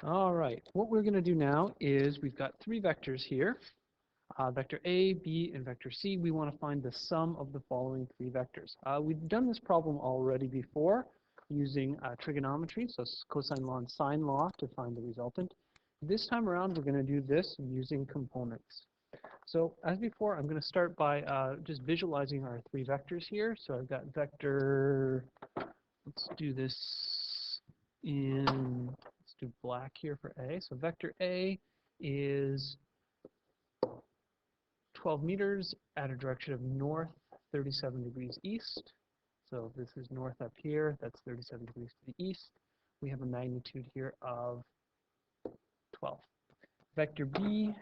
All right, what we're going to do now is we've got three vectors here, vector A, B, and vector C. We want to find the sum of the following three vectors. We've done this problem already before using trigonometry, so cosine law and sine law to find the resultant. This time around, we're going to do this using components. So as before, I'm going to start by just visualizing our three vectors here. So I've got vector, let's do this in, let's do black here for A. So vector A is 12 meters at a direction of north, 37 degrees east. So this is north up here, that's 37 degrees to the east. We have a magnitude here of 12. Vector B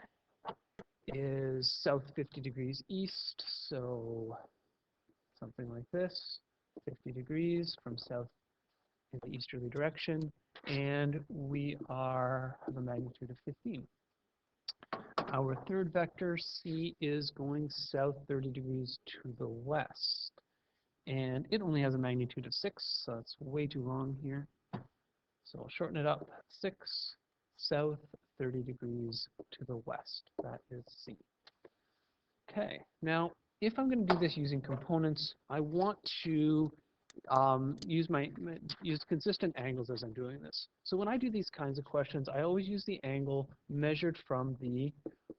is south 50 degrees east, so something like this, 50 degrees from south in the easterly direction, and we have a magnitude of 15. Our third vector, C, is going south 30 degrees to the west, and it only has a magnitude of 6, so it's way too long here. So I'll shorten it up, 6, south 30 degrees to the west. That is C. Okay, now if I'm going to do this using components, I want to use consistent angles as I'm doing this. So when I do these kinds of questions, I always use the angle measured from the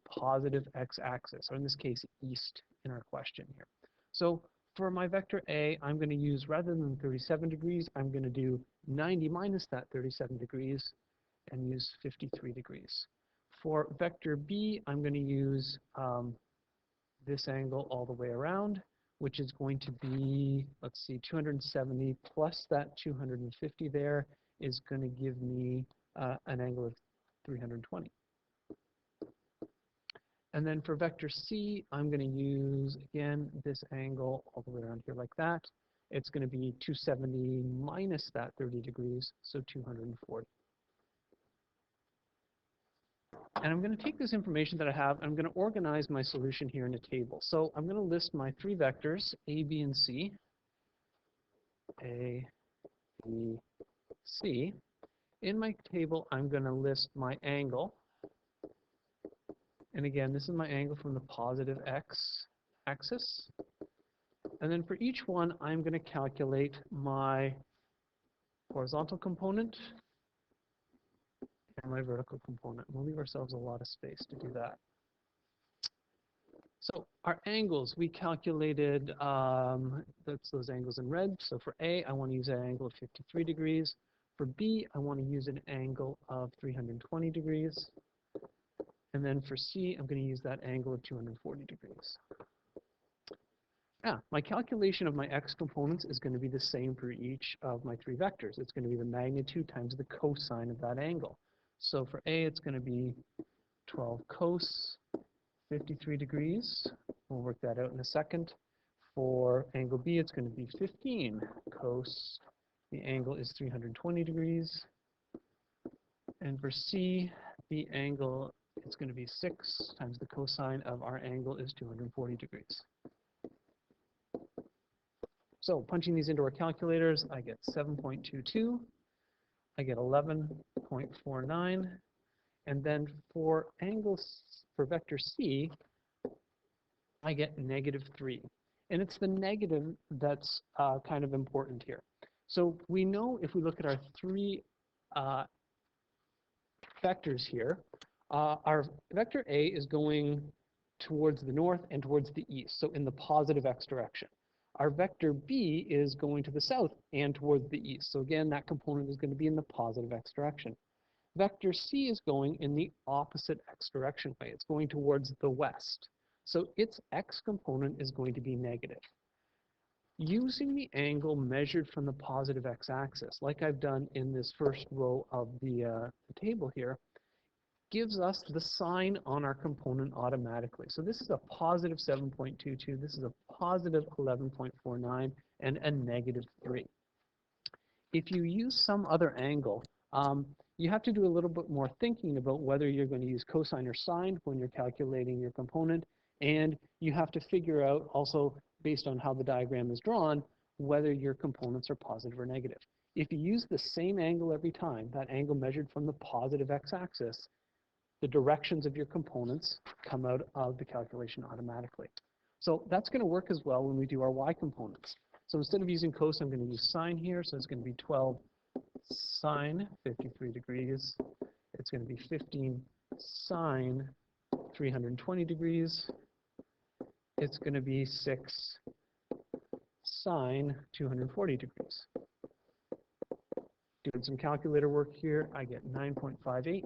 positive x-axis, or in this case, east in our question here. So for my vector A, I'm going to use, rather than 37 degrees, I'm going to do 90 minus that 37 degrees and use 53 degrees. For vector B, I'm going to use this angle all the way around, which is going to be, let's see, 270 plus that 250 there is going to give me an angle of 320. And then for vector C, I'm going to use, again, this angle all the way around here like that. It's going to be 270 minus that 30 degrees, so 240. And I'm going to take this information that I have, I'm going to organize my solution here in a table. So I'm going to list my three vectors, A, B, and C. A, B, C. In my table, I'm going to list my angle. And again, this is my angle from the positive x-axis. And then for each one, I'm going to calculate my horizontal component and my vertical component. We'll leave ourselves a lot of space to do that. So our angles, we calculated, that's those angles in red. So for A, I want to use an angle of 53 degrees. For B, I want to use an angle of 320 degrees. And then for C, I'm going to use that angle of 240 degrees. My calculation of my x components is going to be the same for each of my three vectors. It's going to be the magnitude times the cosine of that angle. So for A, it's going to be 12 cos 53 degrees. We'll work that out in a second. For angle B, it's going to be 15 cos. The angle is 320 degrees. And for C, the angle is going to be 6 times the cosine of our angle is 240 degrees. So punching these into our calculators, I get 7.22. I get 11.49. And then for for vector C, I get -3. And it's the negative that's kind of important here. So we know if we look at our three vectors here, our vector A is going towards the north and towards the east, so in the positive x direction. Our vector B is going to the south and towards the east. So again, that component is going to be in the positive x direction. Vector C is going in the opposite x direction way. It's going towards the west. So its x component is going to be negative. Using the angle measured from the positive x-axis, like I've done in this first row of the table here, gives us the sign on our component automatically. So this is a positive 7.22, this is a positive 11.49, and a -3. If you use some other angle, you have to do a little bit more thinking about whether you're going to use cosine or sine when you're calculating your component, and you have to figure out also, based on how the diagram is drawn, whether your components are positive or negative. If you use the same angle every time, that angle measured from the positive x-axis, the directions of your components come out of the calculation automatically. So that's going to work as well when we do our y components. So instead of using cos, I'm going to use sine here. So it's going to be 12 sine 53 degrees. It's going to be 15 sine 320 degrees. It's going to be 6 sine 240 degrees. Doing some calculator work here, I get 9.58,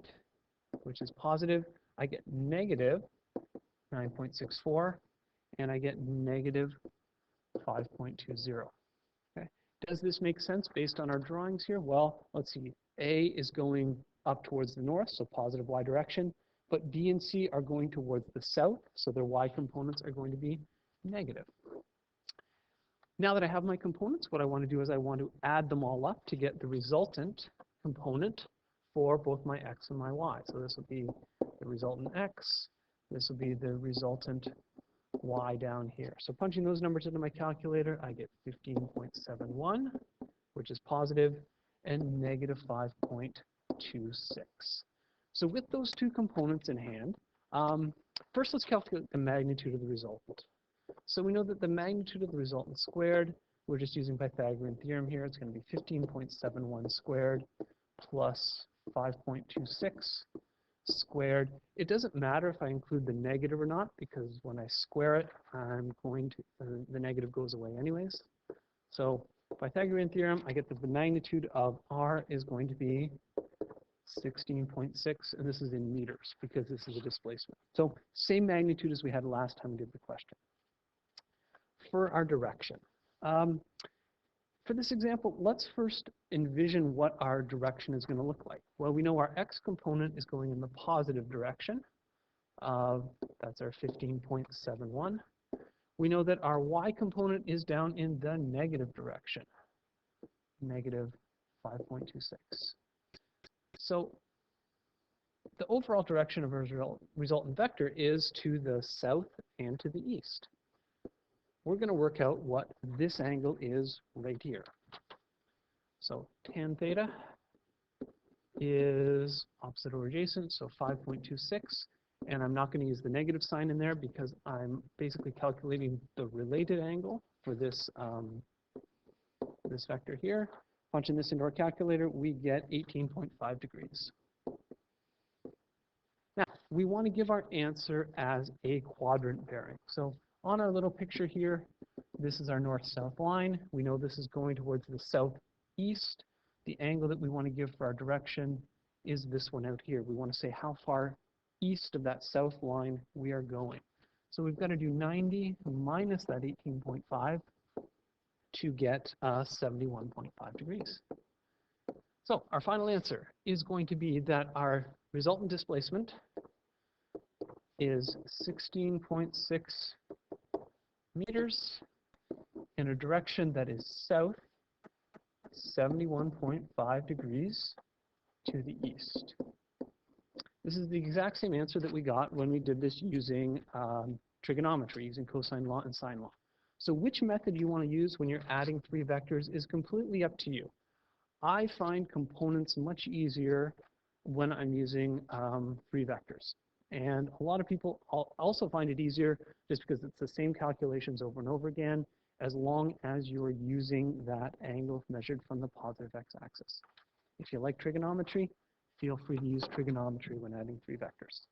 which is positive. I get negative 9.64, and I get negative 5.20. Okay. Does this make sense based on our drawings here? Well, let's see. A is going up towards the north, so positive y direction, but B and C are going towards the south, so their y components are going to be negative. Now that I have my components, what I want to do is I want to add them all up to get the resultant component for both my x and my y. So this will be the resultant x, this will be the resultant y down here. So punching those numbers into my calculator, I get 15.71, which is positive, and negative 5.26. So with those two components in hand, first let's calculate the magnitude of the resultant. So we know that the magnitude of the resultant squared, we're just using Pythagorean theorem here, it's going to be 15.71 squared plus 5.26 squared. It doesn't matter if I include the negative or not, because when I square it, I'm going to, the negative goes away anyways. So Pythagorean theorem, I get that the magnitude of r is going to be 16.6, and this is in meters because this is a displacement. So same magnitude as we had last time we did the question. For our direction. For this example, let's first envision what our direction is going to look like. Well, we know our x component is going in the positive direction. That's our 15.71. We know that our y component is down in the negative direction, negative 5.26. So the overall direction of our resultant vector is to the south and to the east. We're going to work out what this angle is right here. So tan theta is opposite over adjacent, so 5.26, and I'm not going to use the negative sign in there because I'm basically calculating the related angle for this, this vector here. Punching this into our calculator, we get 18.5 degrees. Now, we want to give our answer as a quadrant bearing. So on our little picture here, this is our north-south line. We know this is going towards the southeast. The angle that we want to give for our direction is this one out here. We want to say how far east of that south line we are going. So we've got to do 90 minus that 18.5 to get 71.5 degrees. So our final answer is going to be that our resultant displacement is 16.6 meters in a direction that is south 71.5 degrees to the east. This is the exact same answer that we got when we did this using trigonometry, using cosine law and sine law. So which method you want to use when you're adding three vectors is completely up to you. I find components much easier when I'm using three vectors. And a lot of people also find it easier just because it's the same calculations over and over again, as long as you're using that angle measured from the positive x-axis. If you like trigonometry, feel free to use trigonometry when adding three vectors.